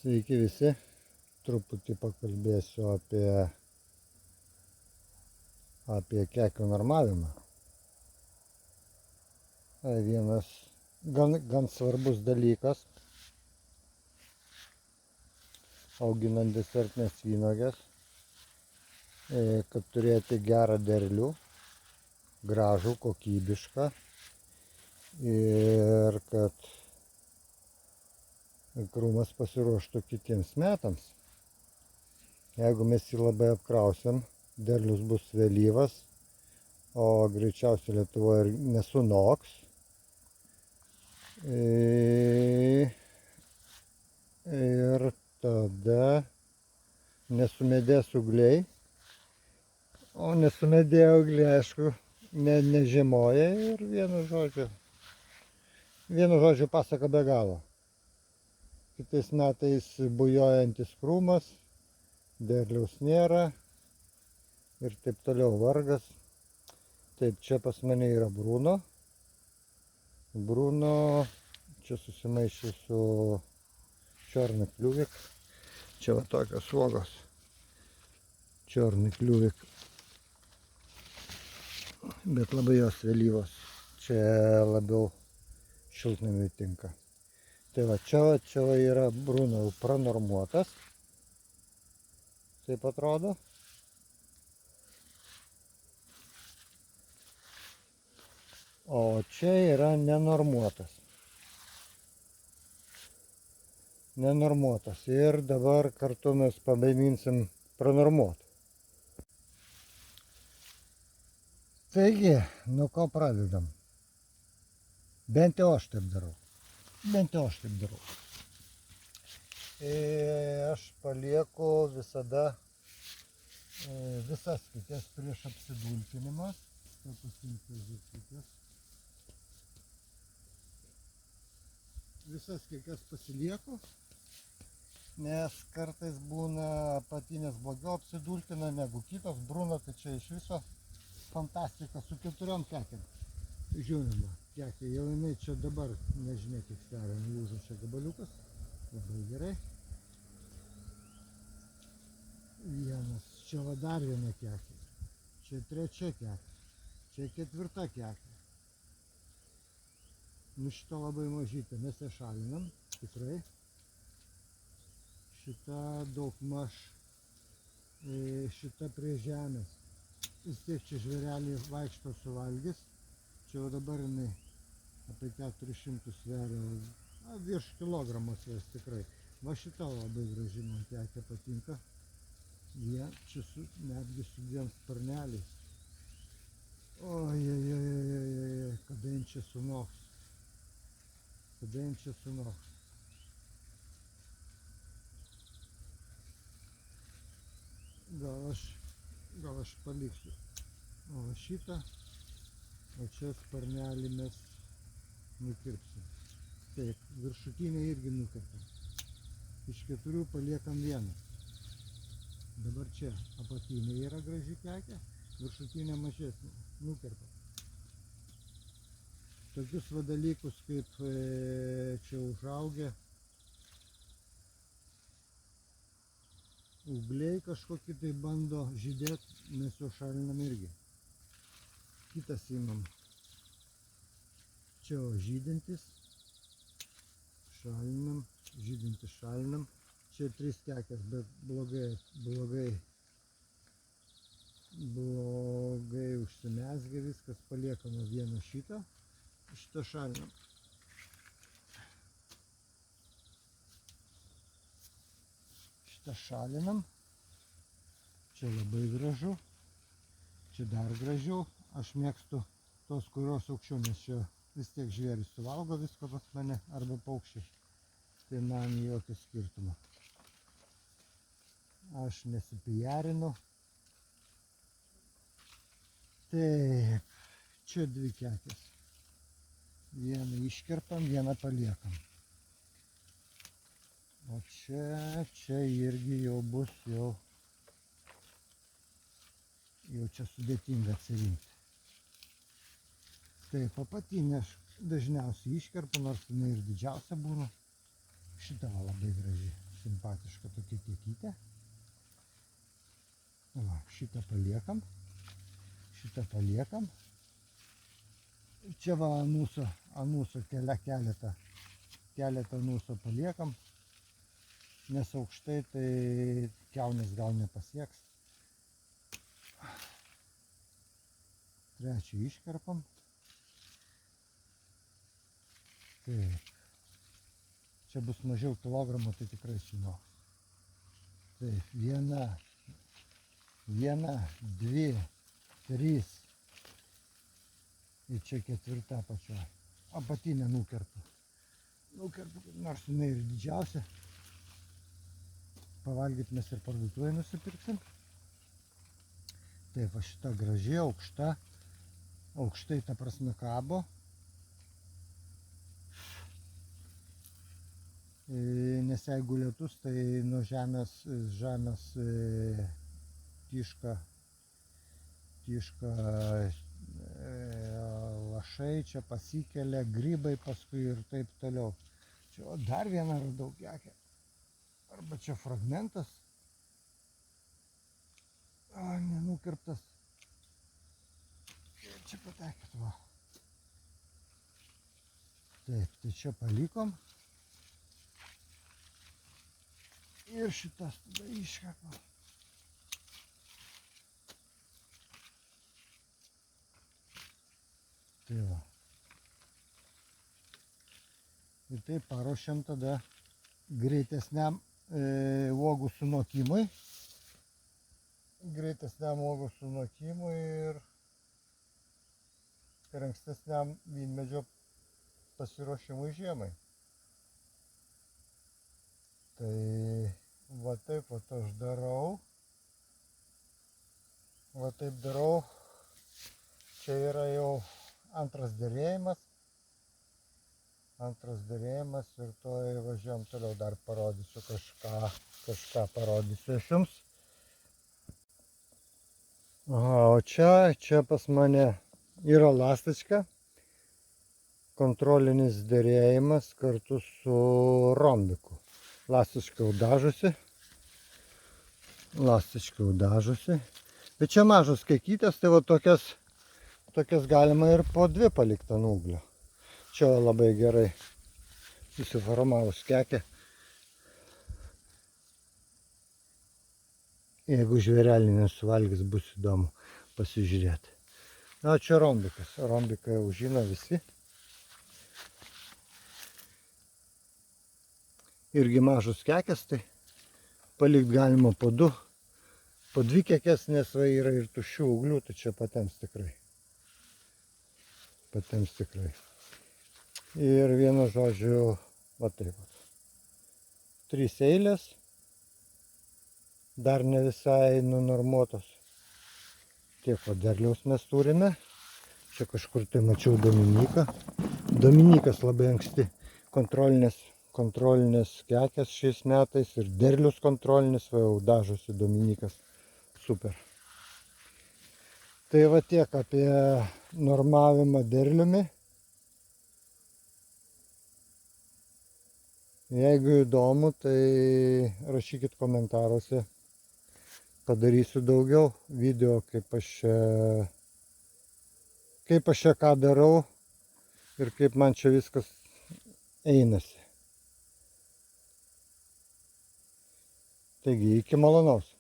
Sveiki visi, truputį pakalbėsiu apie kekių normavimą. Tai vienas gan svarbus dalykas, auginant desertinės vynuoges, kad turėti gerą derlių, gražų, kokybišką ir kad krūmas pasiruoštų kitiems metams. Jeigu mes jį labai apkrausim, derlius bus vėlyvas, o greičiausiai Lietuvoje ir nesunoks. Ir tada nesumedės ūgliai, o nesumedėję ūgliai, aišku, nežiemoja ir vienu žodžiu pasaka be galo. Kitais metais bujojantis krūmas, derliaus nėra ir taip toliau vargas. Taip, čia pas mane yra Bruno. Čia susimaišė su Čorny kliuvik. Čia va tokios uogos. Čorny kliuvik. Bet labai jos vėlyvos. Čia labiau šiltnamiui tinka. Tai va, čia yra Bruno pranormuotas. Taip atrodo. O čia yra nenormuotas. Ir dabar kartu mes pabaiminsim pranormuotą. Taigi, nuo ko pradedam? Bent jau aš taip darau. Aš palieku visada visas skikes prieš apsidulkinimą. Visas skikes pasilieku, nes kartais būna patinės blogiau apsidulkina negu kitos. Bruno, tai čia iš viso fantastika su 4 kekėm. Žinoma, kekė jau jinai čia dabar, nežinia kiek sveria, nulūžo čia gabaliukas, labai gerai. Vienas, čia va dar viena kekė, čia 3 kekė, čia 4 kekė. Nu šitą labai mažytę mes ją šalinam, tikrai. Šitą daugmaž, šitą prie žemės. Vis tiek čia žvėrelį vaikšto suvalgys. Čia jau dabar jinai apie 400 sveria, virš kilogramo svers tikrai. Va šita labai graži man kekė patinka. Jie čia netgi su 2 sparneliais. Ojojojojojoj, kada jin čia sunoks. Gal aš paliksiu. O šitą. O čia sparnelį mes nukirpsim. Taip, viršutinę irgi nukirpam. Iš 4 paliekam 1. Dabar čia apatinė yra graži kekė, viršutinė mažesnė. Nukirpam. Tokius va dalykus kaip čia užaugę ūgliai kažkokie tai bando žydėti, mes jo šalinam irgi. Kitas įmam. Čia žydintis. Šalinam. Žydintis šalinam. Čia 3 kekės, bet blogai užsimezgė viskas. Paliekama vieną šitą. Šitą šalinam. Čia labai gražu. Čia dar gražiau. Aš mėgstu tos, kurios aukščiau, nes čia vis tiek žvėris suvalgo visko pas mane, arba paukščiai. Tai man jokio skirtumo. Aš nesipijarinu. Taip, čia 2 kekės. Vieną iškerpam, vieną paliekam. O čia irgi jau bus jau čia sudėtinga atsirinkti. Taip, apatinę aš dažniausiai iškerpu, nors jinai ir didžiausia būna. Šita labai graži. Simpatiška tokia kiekytė. Va, šitą paliekam. Šitą paliekam. Ir čia va anūso keletą anūso paliekam. Nes aukštai tai kiaunės gal nepasieks. Trečią iškerpam. Taip. Čia bus mažiau kilogramų, tai tikrai sunoks. Taip, viena, 2, 3. Ir čia ketvirta apačioje. Apatinę nukerpu. Nors jinai ir didžiausia. Pavalgyti mes ir parduotuvėje nusipirksim. Taip, va šita graži, aukšta. Aukštai ta prasme kabo. Nes jeigu lietus, tai nuo žemės tyška lašai, čia pasikelia, grybai paskui ir taip toliau. Čia dar vieną radau kekę. Arba čia fragmentas. Nenukirptas. Čia patekit, va. Taip, tai čia palikom. Ir šitas tada iškerpam. Tai va. Ir taip paruošiam tada greitesniam uogų sunokimui. Ir ankstesniam vynmedžio pasiruošimui žiemai. Tai va taip aš darau. Čia yra jau antras derėjimas ir toj važiuojam toliau, dar parodysiu kažką parodysiu aš jums. Aha, o čia pas mane yra lastačka, kontrolinis derėjimas kartu su rombiku. Lastačka jau dažusi. Bet čia mažos kekytės, tai va tokias galima ir po 2 palikti ant ūglio. Čia labai gerai susiformavus kekė. Jeigu žvėrelį nesuvalgys, bus įdomu pasižiūrėti. Na, čia rombikas. Rombiką jau žino visi. Irgi mažos kekės, tai palikti galima po 2 kekės, nes va yra ir tuščių ūglių, tai čia patems tikrai. Ir vienu žodžiu, va taip. 3 eilės, dar ne visai nunormuotos. Tiek va derliaus mes turime. Čia kažkur tai mačiau Dominiką. Dominikas labai anksti kontrolinės kekės šiais metais ir derlius kontrolinis, va jau dažosi Dominikas. Super. Tai va tiek apie normavimą derliumi. Jeigu įdomu, tai rašykit komentaruose. Padarysiu daugiau video, kaip aš čia ką darau ir kaip man čia viskas einasi. Taigi, iki malonaus.